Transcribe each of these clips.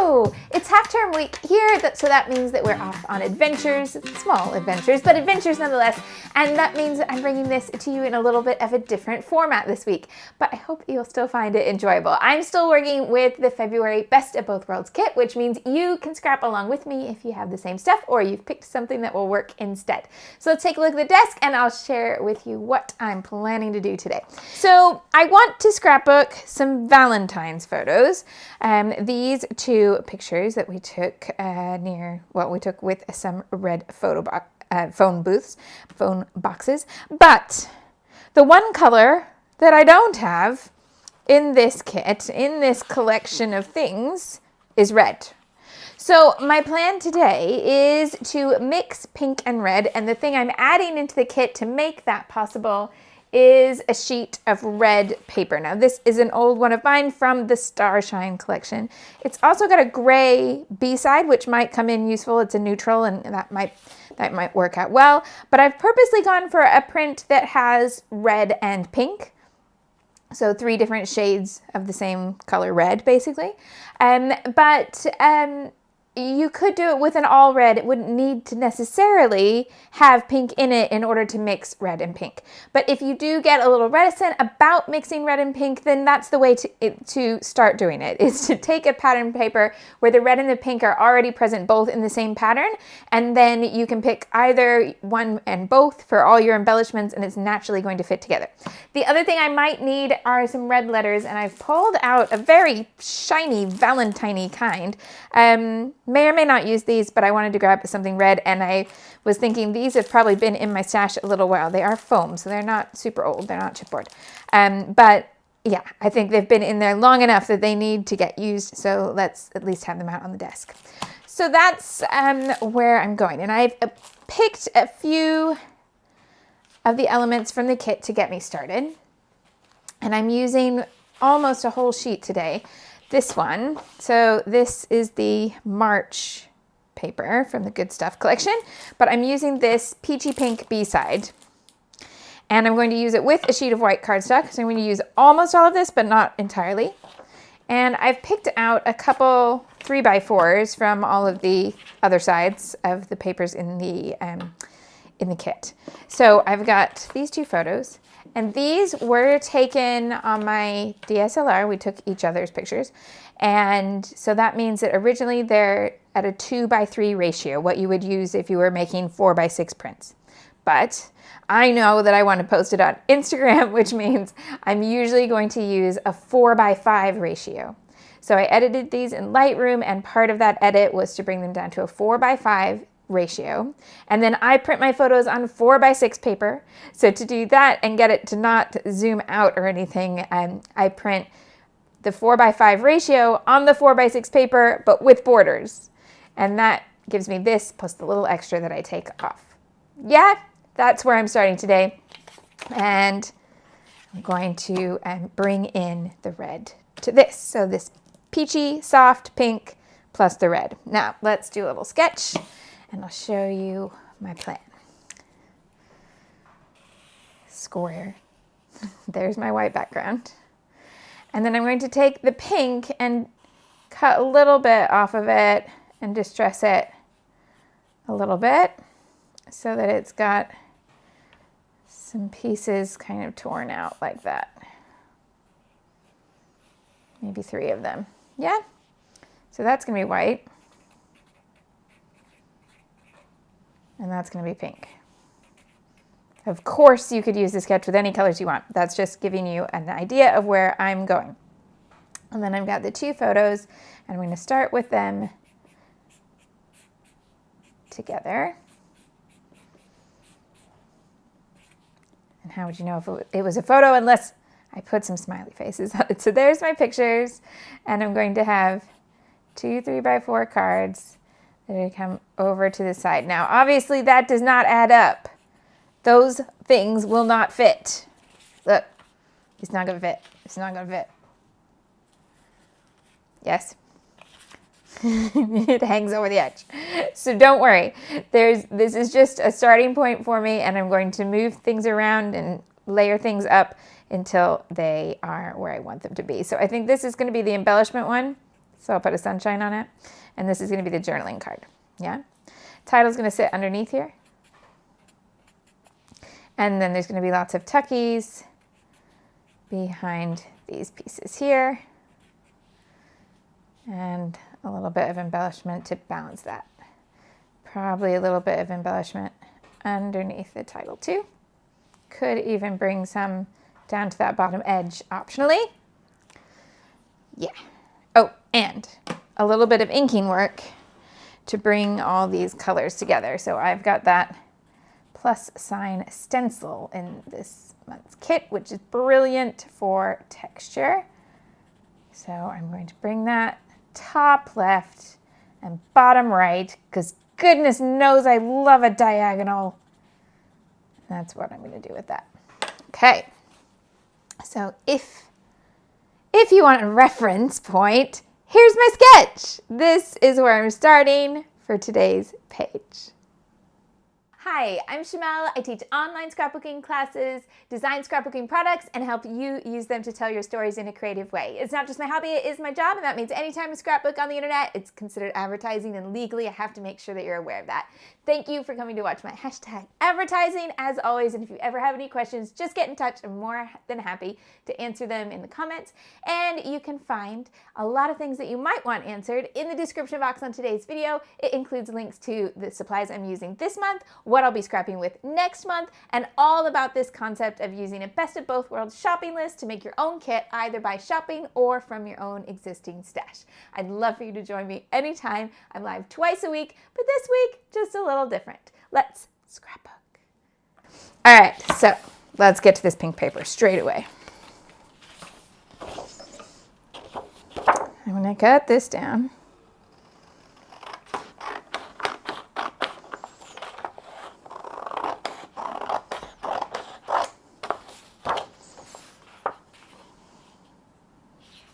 Hello! It's half-term week here, so that means that we're off on adventures, small adventures, but adventures nonetheless. And that means that I'm bringing this to you in a little bit of a different format this week, but I hope you'll still find it enjoyable. I'm still working with the February Best of Both Worlds kit, which means you can scrap along with me if you have the same stuff or you've picked something that will work instead. So let's take a look at the desk and I'll share with you what I'm planning to do today. So I want to scrapbook some Valentine's photos. These two pictures that we took we took with some red phone boxes. But the one color that I don't have in this kit, in this collection of things, is red. So my plan today is to mix pink and red, and the thing I'm adding into the kit to make that possible is a sheet of red paper. Now this is an old one of mine from the Starshine collection. It's also got a gray B-side, which might come in useful. It's a neutral and that might work out well. But I've purposely gone for a print that has red and pink. So 3 different shades of the same color red, basically. You could do it with an all red. It wouldn't need to necessarily have pink in it in order to mix red and pink. But if you do get a little reticent about mixing red and pink, then that's the way to start doing it, is to take a pattern paper where the red and the pink are already present both in the same pattern, and then you can pick either one and both for all your embellishments, and it's naturally going to fit together. The other thing I might need are some red letters, and I've pulled out a very shiny Valentine-y kind. May or may not use these, but I wanted to grab something red, and I was thinking these have probably been in my stash a little while. They are foam, so they're not super old. They're not chipboard. But yeah, I think they've been in there long enough that they need to get used, so let's at least have them out on the desk. So that's where I'm going, and I've picked a few of the elements from the kit to get me started, and I'm using almost a whole sheet today. This one, so this is the March paper from the Good Stuff collection, but I'm using this peachy pink B-side, and I'm going to use it with a sheet of white cardstock. So I'm going to use almost all of this, but not entirely. And I've picked out a couple 3x4s from all of the other sides of the papers in the kit. So I've got these 2 photos. And these were taken on my DSLR. We took each other's pictures. And so that means that originally they're at a 2:3 ratio, what you would use if you were making 4:6 prints. But I know that I want to post it on Instagram, which means I'm usually going to use a 4:5 ratio. So I edited these in Lightroom, and part of that edit was to bring them down to a 4:5 ratio. And then I print my photos on 4:6 paper. So to do that and get it to not zoom out or anything, I print the 4:5 ratio on the 4:6 paper, but with borders. And that gives me this plus the little extra that I take off. Yeah, that's where I'm starting today. And I'm going to bring in the red to this. So this peachy, soft pink plus the red. Now let's do a little sketch, and I'll show you my plan. Square. There's my white background. And then I'm going to take the pink and cut a little bit off of it and distress it a little bit so that it's got some pieces kind of torn out like that. Maybe 3 of them. Yeah? So that's going to be white. And that's going to be pink. Of course, you could use the sketch with any colors you want. That's just giving you an idea of where I'm going. And then I've got the 2 photos, and I'm going to start with them together. And how would you know if it was a photo unless I put some smiley faces on it? So there's my pictures, and I'm going to have 2 3x4 cards that come over to the side. Now, obviously, that does not add up. Those things will not fit. Look, it's not going to fit. It's not going to fit. Yes. It hangs over the edge. So don't worry. This is just a starting point for me, and I'm going to move things around and layer things up until they are where I want them to be. So I think this is going to be the embellishment one. So I'll put a sunshine on it. And this is going to be the journaling card. Yeah. Title's going to sit underneath here. And then there's going to be lots of tuckies behind these pieces here. And a little bit of embellishment to balance that. Probably a little bit of embellishment underneath the title too. Could even bring some down to that bottom edge optionally. Yeah. Oh, and a little bit of inking work to bring all these colors together. So I've got that plus sign stencil in this month's kit, which is brilliant for texture. So I'm going to bring that top left and bottom right, because goodness knows I love a diagonal. That's what I'm going to do with that. Okay. So if you want a reference point, here's my sketch. This is where I'm starting for today's page. Hi, I'm Shamel. I teach online scrapbooking classes, design scrapbooking products, and help you use them to tell your stories in a creative way. It's not just my hobby, it is my job, and that means anytime a scrapbook on the internet, it's considered advertising, and legally I have to make sure that you're aware of that. Thank you for coming to watch my hashtag advertising, as always, and if you ever have any questions, just get in touch. I'm more than happy to answer them in the comments, and you can find a lot of things that you might want answered in the description box on today's video. It includes links to the supplies I'm using this month, what I'll be scrapping with next month, and all about this concept of using a best of both worlds shopping list to make your own kit, either by shopping or from your own existing stash. I'd love for you to join me anytime. I'm live twice a week, but this week, just a little different. Let's scrapbook. All right, so let's get to this pink paper straight away. I'm gonna cut this down.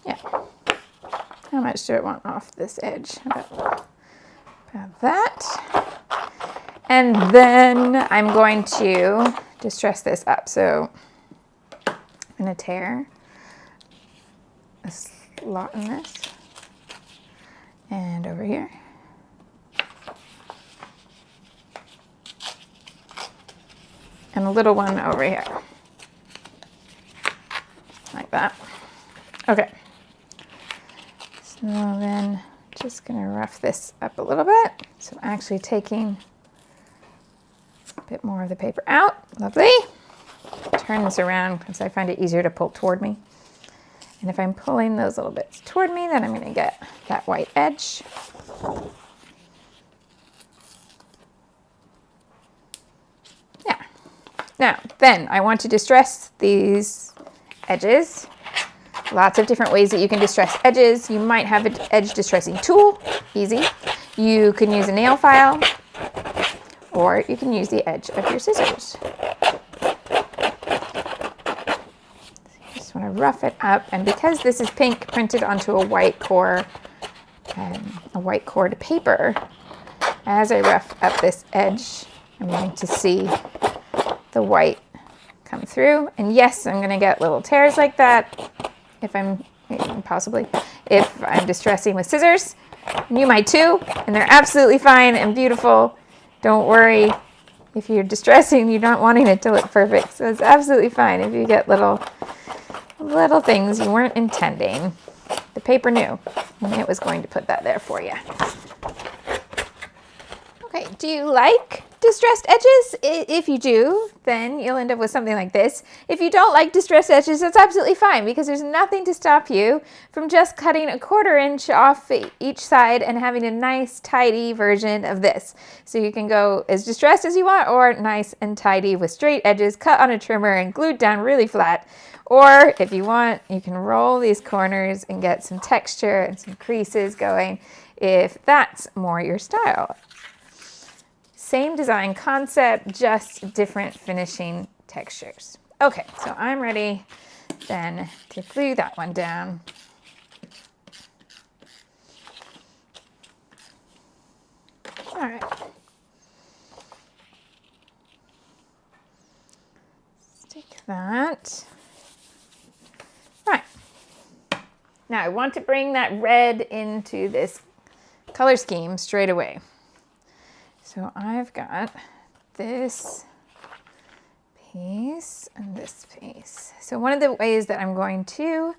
Yeah. How much do I want off this edge? About that. And then I'm going to distress this up. So I'm going to tear a slot in this and over here. And a little one over here. Like that. Okay. So then just going to rough this up a little bit. So I'm actually taking a bit more of the paper out. Lovely. Turn this around because I find it easier to pull toward me. And if I'm pulling those little bits toward me, then I'm going to get that white edge. Yeah. Now, then I want to distress these edges. Lots of different ways that you can distress edges. You might have an edge distressing tool, easy. You can use a nail file, or you can use the edge of your scissors. Just want to rough it up, and because this is pink printed onto a white core, paper, as I rough up this edge, I'm going to see the white come through. And yes, I'm going to get little tears like that. If I'm distressing with scissors, and you might too, and they're absolutely fine and beautiful. Don't worry if you're distressing, you're not wanting it to look perfect. So it's absolutely fine if you get little things you weren't intending. The paper knew, and it was going to put that there for you. Okay, do you like distressed edges? If you do, then you'll end up with something like this. If you don't like distressed edges, that's absolutely fine, because there's nothing to stop you from just cutting a 1/4 inch off each side and having a nice tidy version of this. So you can go as distressed as you want, or nice and tidy with straight edges cut on a trimmer and glued down really flat. Or if you want, you can roll these corners and get some texture and some creases going if that's more your style. Same design concept, just different finishing textures. Okay, so I'm ready then to glue that one down. All right. Stick that. Right. Now I want to bring that red into this color scheme straight away. So I've got this piece and this piece. So one of the ways that I'm going to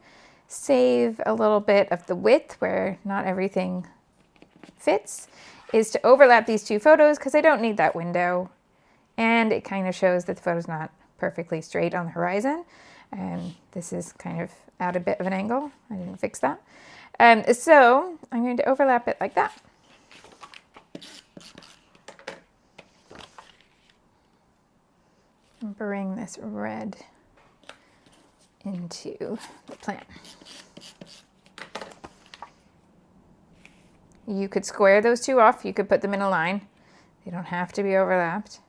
save a little bit of the width where not everything fits is to overlap these two photos, because I don't need that window, and it kind of shows that the photo's not perfectly straight on the horizon, and this is kind of at a bit of an angle. I didn't fix that. So I'm going to overlap it like that. And bring this red into the plant. You could square those two off. You could put them in a line. They don't have to be overlapped,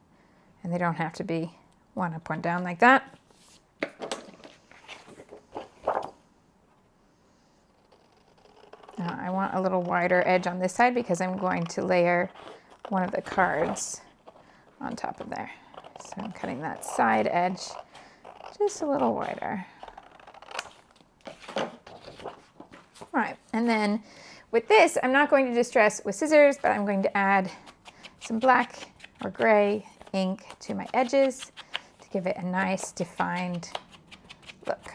and they don't have to be one up, one down like that. Now I want a little wider edge on this side because I'm going to layer one of the cards on top of there. So I'm cutting that side edge just a little wider. Right, and then with this, I'm not going to distress with scissors, but I'm going to add some black or gray ink to my edges to give it a nice defined look.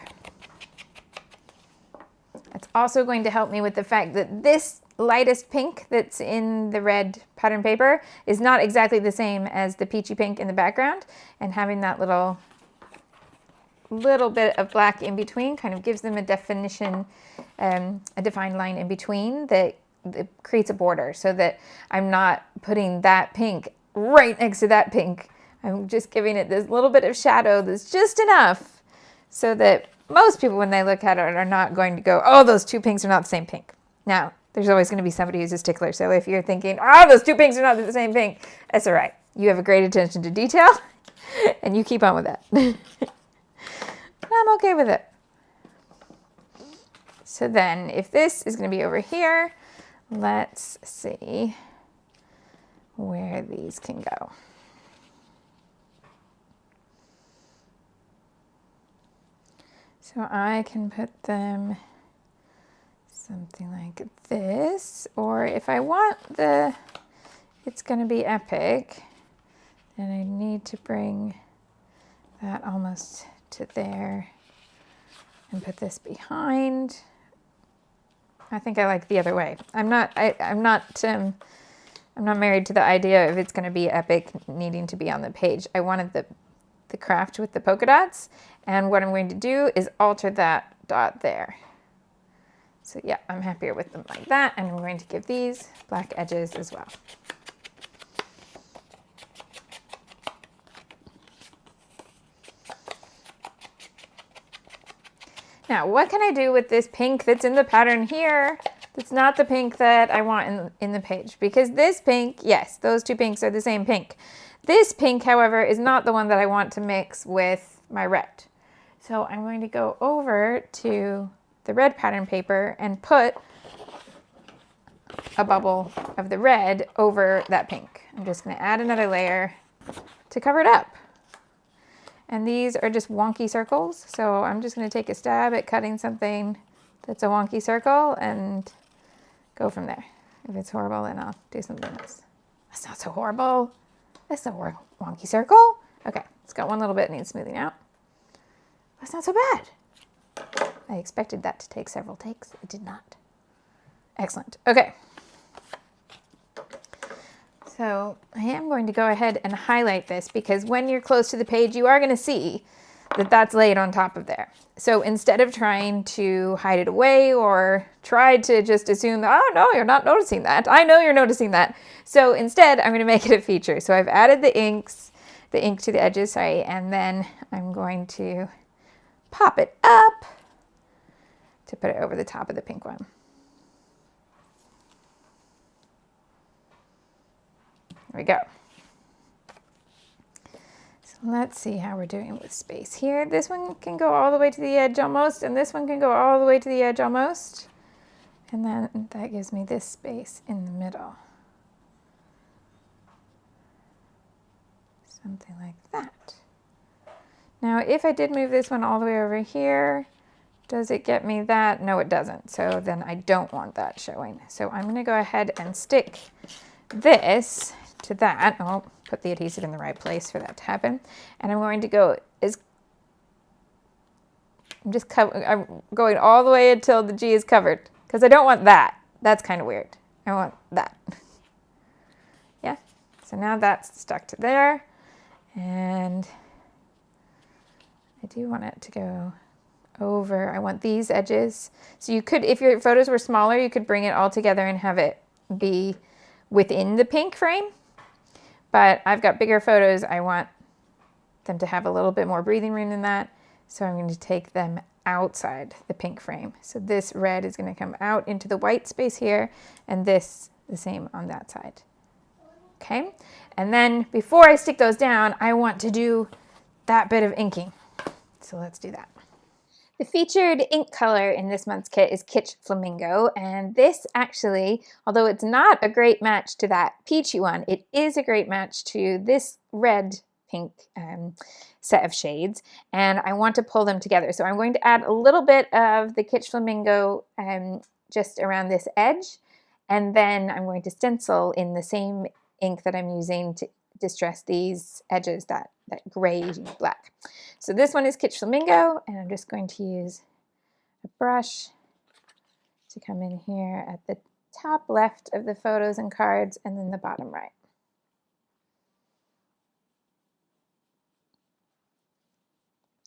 It's also going to help me with the fact that this lightest pink that's in the red pattern paper is not exactly the same as the peachy pink in the background, and having that little bit of black in between kind of gives them a definition, a defined line in between that creates a border, so that I'm not putting that pink right next to that pink. I'm just giving it this little bit of shadow that's just enough so that most people, when they look at it, are not going to go, oh, those two pinks are not the same pink. Now, there's always going to be somebody who's a stickler, so if you're thinking, oh, those two pinks are not the same pink, that's all right. You have a great attention to detail, and you keep on with that. I'm okay with it. So then if this is going to be over here, let's see where these can go. So I can put them something like this, or if I want it's going to be epic, then I need to bring that almost to there and put this behind. I think I like the other way. I'm not married to the idea of it's going to be epic needing to be on the page. I wanted the craft with the polka dots, and what I'm going to do is alter that dot there. So yeah, I'm happier with them like that, and I'm going to give these black edges as well. Now, what can I do with this pink that's in the pattern here that's not the pink that I want in the page? Because this pink, yes, those two pinks are the same pink. This pink, however, is not the one that I want to mix with my red. So I'm going to go over to the red pattern paper and put a bubble of the red over that pink. I'm just going to add another layer to cover it up. And these are just wonky circles, so I'm just going to take a stab at cutting something that's a wonky circle and go from there. If it's horrible, then I'll do something else. That's not so horrible. That's a wonky circle. Okay, it's got one little bit that needs smoothing out. That's not so bad. I expected that to take several takes. It did not. Excellent. Okay. So I am going to go ahead and highlight this, because when you're close to the page, you are going to see that that's laid on top of there. So instead of trying to hide it away or try to just assume, oh no, you're not noticing that. I know you're noticing that. So instead, I'm going to make it a feature. So I've added the ink to the edges, sorry, and then I'm going to pop it up to put it over the top of the pink one. There we go. So let's see how we're doing with space here. This one can go all the way to the edge almost, and this one can go all the way to the edge almost. And then that gives me this space in the middle. Something like that. Now, if I did move this one all the way over here, Does it get me that? No, it doesn't. So then I don't want that showing. So I'm going to go ahead and stick this to that. I'll put the adhesive in the right place for that to happen. And I'm going to go I'm going all the way until the G is covered because I don't want that. That's kind of weird. I want that. Yeah. So now that's stuck to there. And I do want it to go over. I want these edges. So you could, if your photos were smaller, you could bring it all together and have it be within the pink frame. But I've got bigger photos. I want them to have a little bit more breathing room than that. So I'm going to take them outside the pink frame. So this red is going to come out into the white space here, and this the same on that side. Okay. And then before I stick those down, I want to do that bit of inking. So let's do that. The featured ink color in this month's kit is Kitsch Flamingo, and this actually, although it's not a great match to that peachy one, it is a great match to this red pink set of shades, and I want to pull them together. So I'm going to add a little bit of the Kitsch Flamingo just around this edge, and then I'm going to stencil in the same ink that I'm using to distress these edges, that gray black. So this one is Kitsch Flamingo, and I'm just going to use a brush to come in here at the top left of the photos and cards, and then the bottom right.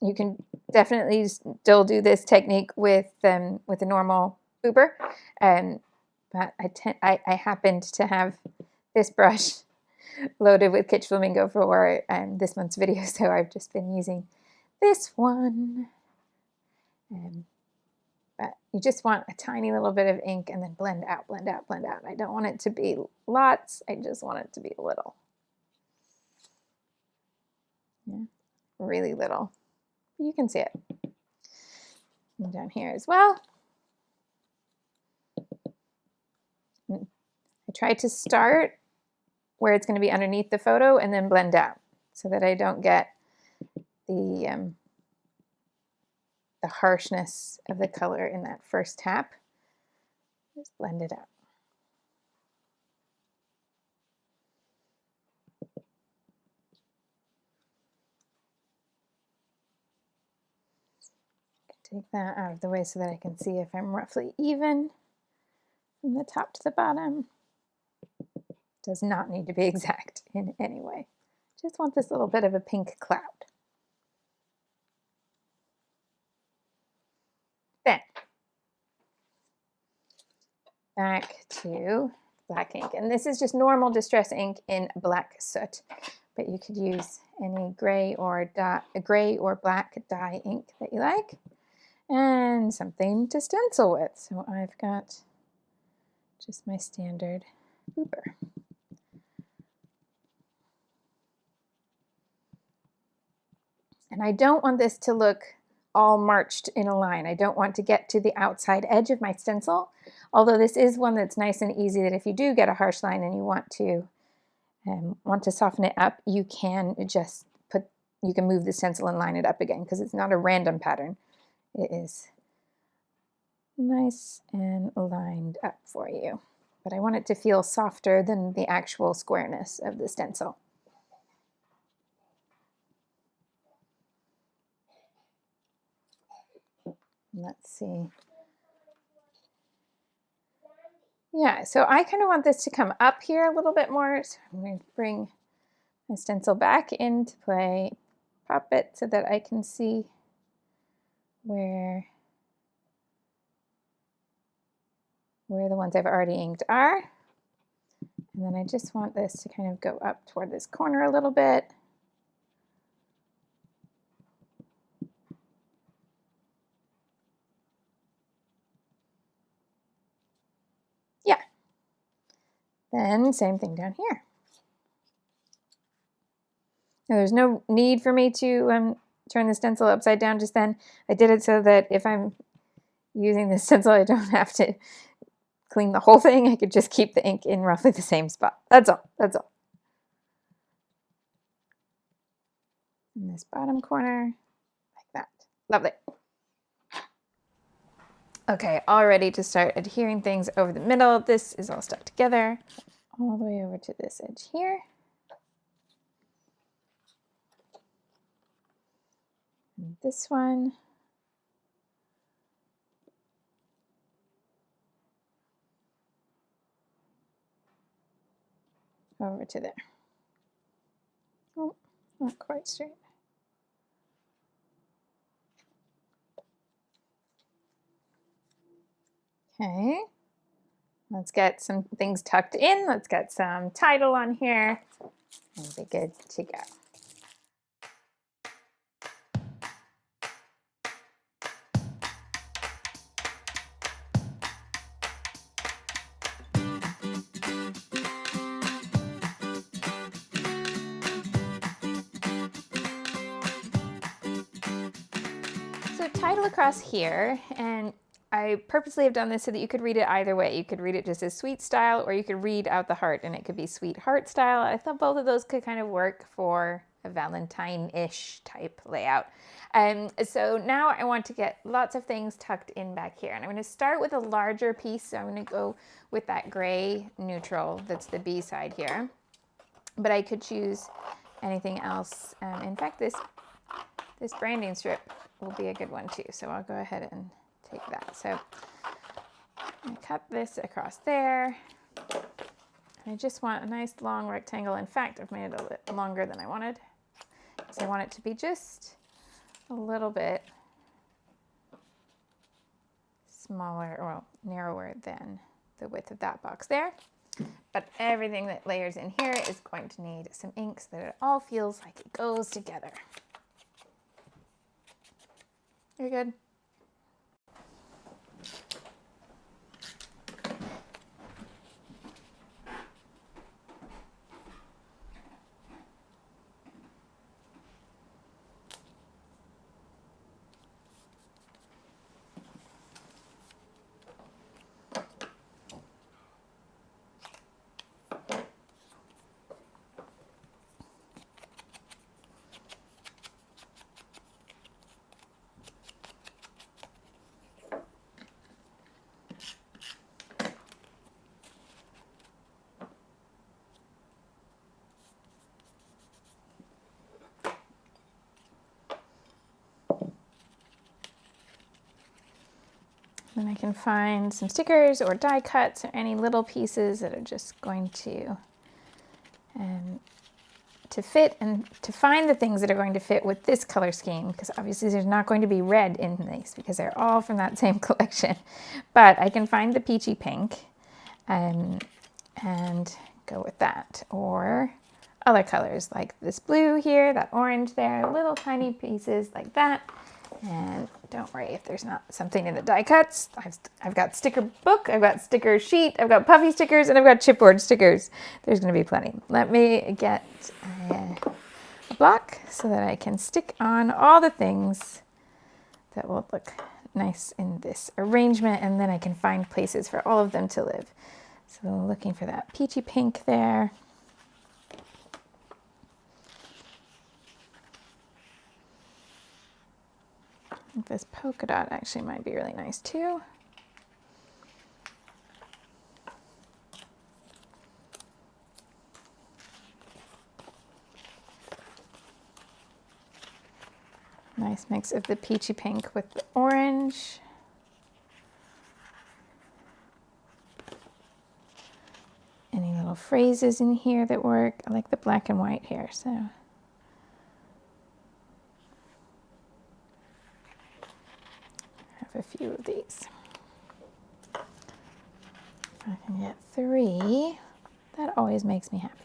You can definitely still do this technique with a normal boober, but I happened to have this brush loaded with Kitsch Flamingo for this month's video, so I've just been using this one. But you just want a tiny little bit of ink and then blend out, blend out, blend out. I don't want it to be lots, I just want it to be a little. Yeah, really little. You can see it. And down here as well. I try to start where it's going to be underneath the photo and then blend out so that I don't get the harshness of the color in that first tap. Just blend it out. Take that out of the way so that I can see if I'm roughly even from the top to the bottom. Does not need to be exact in any way. Just want this little bit of a pink cloud. Then back to black ink, and this is just normal distress ink in black soot, but you could use any gray or black dye ink that you like, and something to stencil with. So I've got just my standard boober. And I don't want this to look all marched in a line. I don't want to get to the outside edge of my stencil, although this is one that's nice and easy that if you do get a harsh line and you want to soften it up, you can just you can move the stencil and line it up again because it's not a random pattern. It is nice and lined up for you. But I want it to feel softer than the actual squareness of the stencil. Let's see. Yeah, so I kind of want this to come up here a little bit more. So I'm going to bring my stencil back into play, pop it so that I can see where the ones I've already inked are. And then I just want this to kind of go up toward this corner a little bit. Yeah. Then same thing down here. Now there's no need for me to turn the stencil upside down just then. I did it so that if I'm using the stencil, I don't have to clean the whole thing. I could just keep the ink in roughly the same spot. That's all. That's all. In this bottom corner, like that. Lovely. Okay, all ready to start adhering things over the middle. This is all stuck together. All the way over to this edge here. And this one. Over to there. Oh, not quite straight. Okay, let's get some things tucked in. Let's get some title on here and be good to go. So title across here, and I purposely have done this so that you could read it either way. You could read it just as sweet style, or you could read out the heart and it could be sweetheart style. I thought both of those could kind of work for a Valentine-ish type layout. So now I want to get lots of things tucked in back here. And I'm going to start with a larger piece. So I'm going to go with that gray neutral that's the B side here. But I could choose anything else. In fact, this branding strip will be a good one too. So I'll go ahead and take that. So I cut this across there. And I just want a nice long rectangle. In fact, I've made it a bit longer than I wanted, because I want it to be just a little bit smaller, well, narrower than the width of that box there. But everything that layers in here is going to need some ink so that it all feels like it goes together. You're good. Then I can find some stickers or die cuts or any little pieces that are just going to fit, and to find the things that are going to fit with this color scheme, because obviously there's not going to be red in these because they're all from that same collection. But I can find the peachy pink and go with that, or other colors like this blue here, that orange there, little tiny pieces like that. And don't worry if there's not something in the die cuts. I've got sticker book, I've got sticker sheet, I've got puffy stickers, and I've got chipboard stickers. There's going to be plenty. Let me get a block so that I can stick on all the things that will look nice in this arrangement, and then I can find places for all of them to live. So looking for that peachy pink there. This polka dot actually might be really nice too. Nice mix of the peachy pink with the orange. Any little phrases in here that work. I like the black and white here, so. A few of these. If I can get 3, that always makes me happy.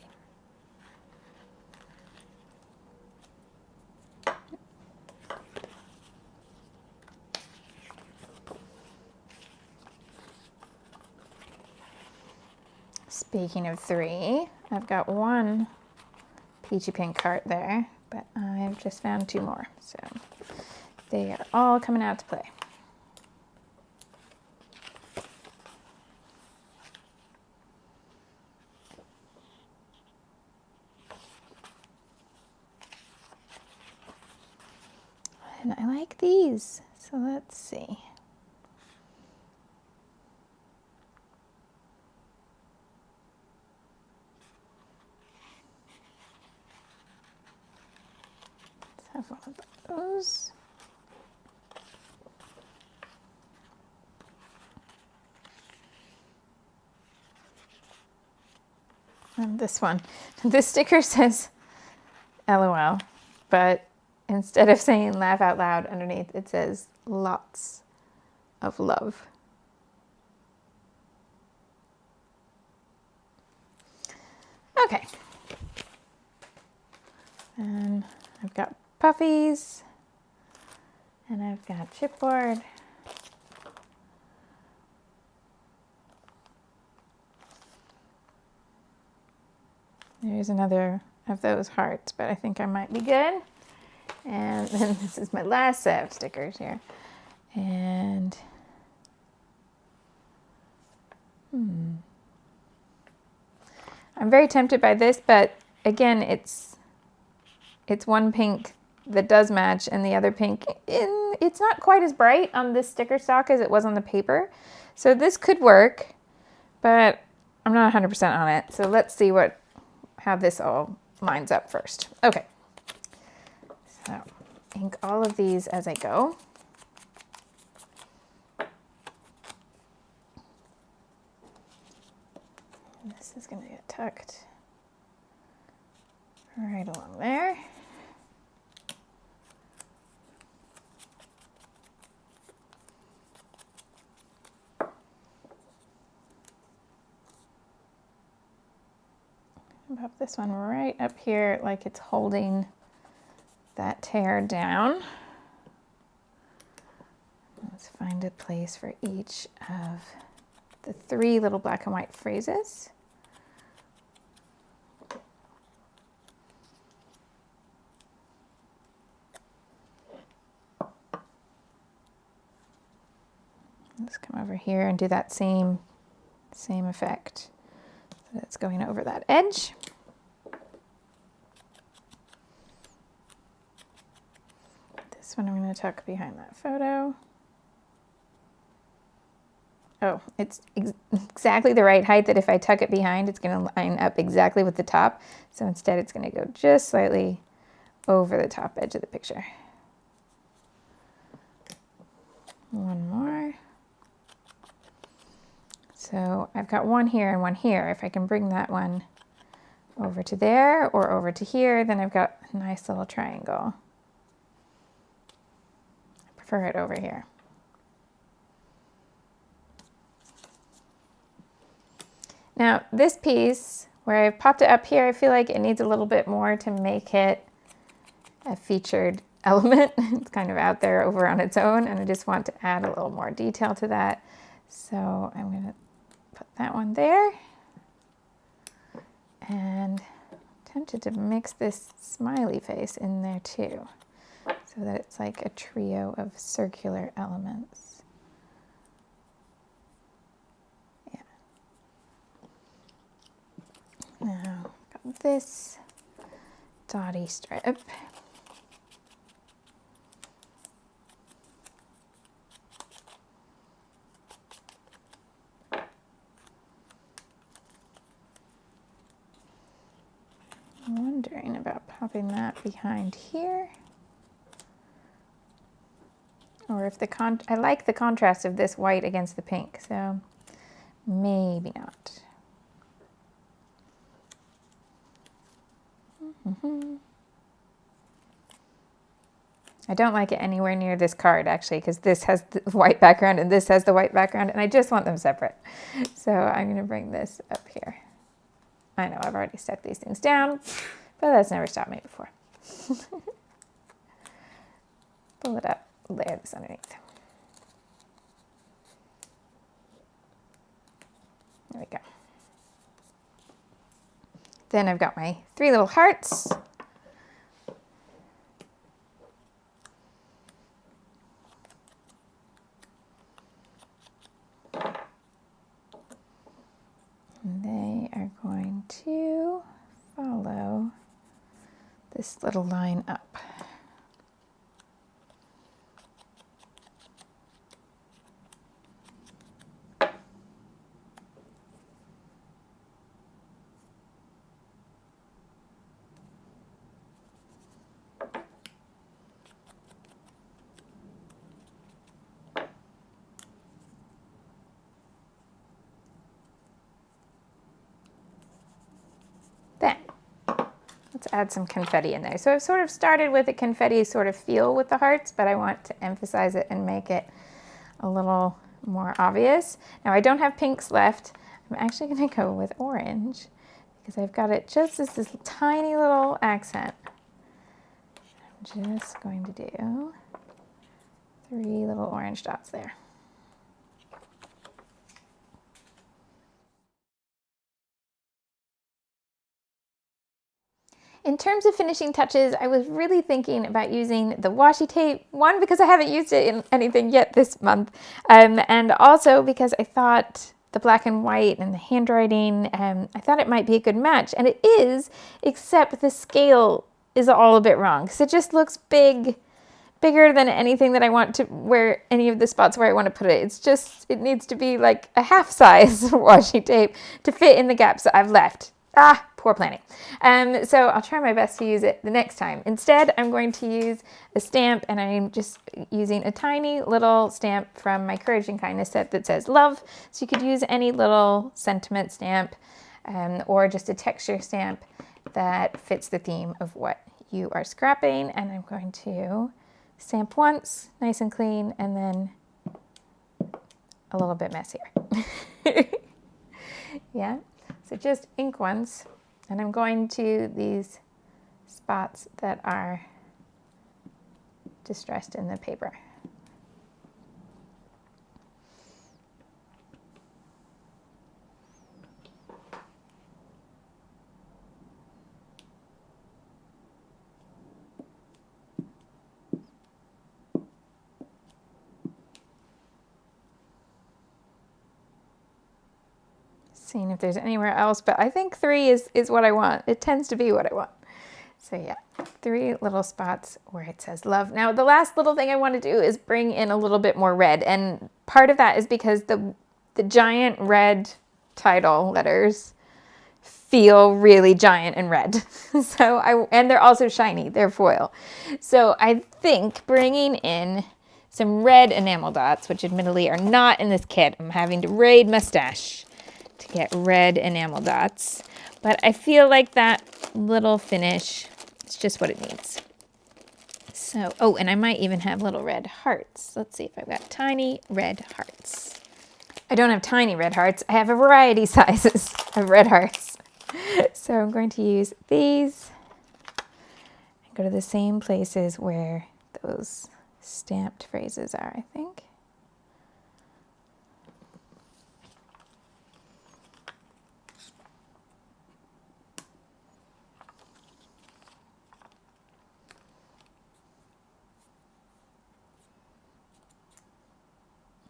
Speaking of 3, I've got 1 peachy pink heart there, but I've just found 2 more, so they are all coming out to play. And I like these, so let's see. have one of those. And this one. This sticker says LOL, but instead of saying laugh out loud underneath, it says lots of love. Okay. And I've got puffies, and I've got chipboard. There's another of those hearts, but I think I might be good. And then this is my last set of stickers here. And I'm very tempted by this, but again, it's one pink that does match, and the other pink, it's not quite as bright on this sticker stock as it was on the paper. So this could work, but I'm not 100% on it. So let's see how this all lines up first. Okay, so ink all of these as I go. This is going to get tucked right along there. Pop this one right up here like it's holding that tear down. Let's find a place for each of the 3 little black and white phrases. Let's come over here and do that same effect. So that's going over that edge. This one I'm going to tuck behind that photo. Oh, it's exactly the right height that if I tuck it behind, it's going to line up exactly with the top. So instead it's going to go just slightly over the top edge of the picture. One more. So I've got one here and one here. If I can bring that one over to there or over to here, then I've got a nice little triangle. I prefer it over here. Now this piece, where I've popped it up here, I feel like it needs a little bit more to make it a featured element. It's kind of out there over on its own, and I just want to add a little more detail to that. So I'm going to put that one there, and I'm tempted to mix this smiley face in there too, so that it's like a trio of circular elements. Yeah. Now, got this dotty strip. I'm wondering about popping that behind here. Or if I like the contrast of this white against the pink, so maybe not. I don't like it anywhere near this card actually, because this has the white background and this has the white background, and I just want them separate. So I'm going to bring this up here. I know I've already stuck these things down, but that's never stopped me before. Pull it up, layer this underneath. There we go. Then I've got my 3 little hearts. And they are going to follow this little line up. let's add some confetti in there. So I've sort of started with a confetti sort of feel with the hearts, but I want to emphasize it and make it a little more obvious. Now I don't have pinks left. I'm actually going to go with orange because I've got it just as this tiny little accent. I'm just going to do 3 little orange dots there. In terms of finishing touches, I was really thinking about using the washi tape, one, because I haven't used it in anything yet this month, and also because I thought the black and white and the handwriting, I thought it might be a good match, and it is, except the scale is all a bit wrong, because it just looks bigger than anything that I want to, where any of the spots where I want to put it. It's just, it needs to be like a half size washi tape to fit in the gaps that I've left. Poor planning. So I'll try my best to use it the next time. Instead, I'm going to use a stamp, and I'm just using a tiny little stamp from my Courage and Kindness set that says love. So you could use any little sentiment stamp or just a texture stamp that fits the theme of what you are scrapping. And I'm going to stamp once, nice and clean, and then a little bit messier. Yeah. So just ink once, and I'm going to these spots that are distressed in the paper. Seeing if there's anywhere else, but I think 3 is what I want. It tends to be what I want. So yeah, 3 little spots where it says love. Now the last little thing I want to do is bring in a little bit more red, and part of that is because the giant red title letters feel really giant and red. And they're also shiny, they're foil. So I think bringing in some red enamel dots, which admittedly are not in this kit. I'm having to raid my stash to get red enamel dots, but I feel like that little finish is just what it needs. So, oh, and I might even have little red hearts. Let's see if I've got tiny red hearts. I don't have tiny red hearts. I have a variety sizes of red hearts. So I'm going to use these and go to the same places where those stamped phrases are, I think.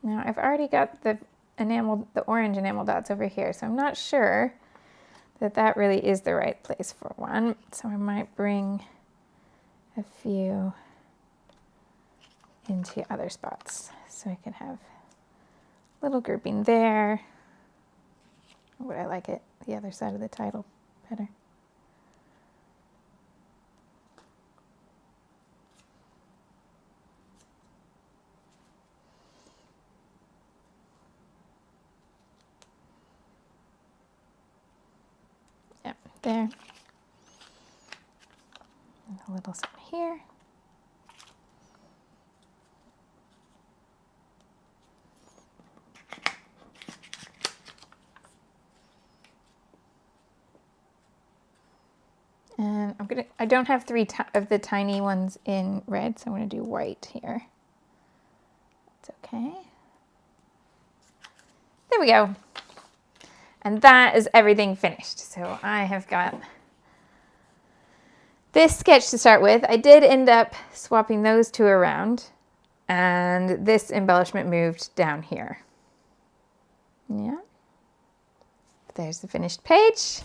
Now I've already got the orange enamel dots over here, so I'm not sure that really is the right place for one. So I might bring a few into other spots so I can have a little grouping there. Would I like it the other side of the title better? There, and a little some here. And I don't have 3 of the tiny ones in red, so I'm going to do white here. It's okay. There we go. And that is everything finished. So I have got this sketch to start with. I did end up swapping those 2 around, and this embellishment moved down here. Yeah. There's the finished page.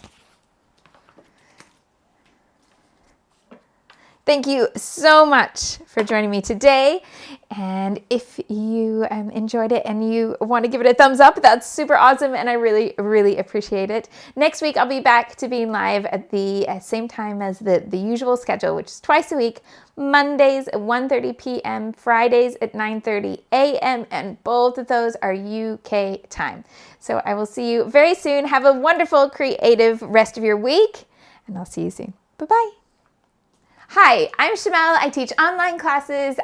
Thank you so much for joining me today. And if you enjoyed it and you want to give it a thumbs up, that's super awesome. And I really, really appreciate it. Next week, I'll be back to being live at the same time as the usual schedule, which is twice a week, Mondays at 1:30 p.m., Fridays at 9:30 a.m. And both of those are UK time. So I will see you very soon. Have a wonderful, creative rest of your week. And I'll see you soon. Bye-bye. Hi, I'm Shamel. I teach online classes.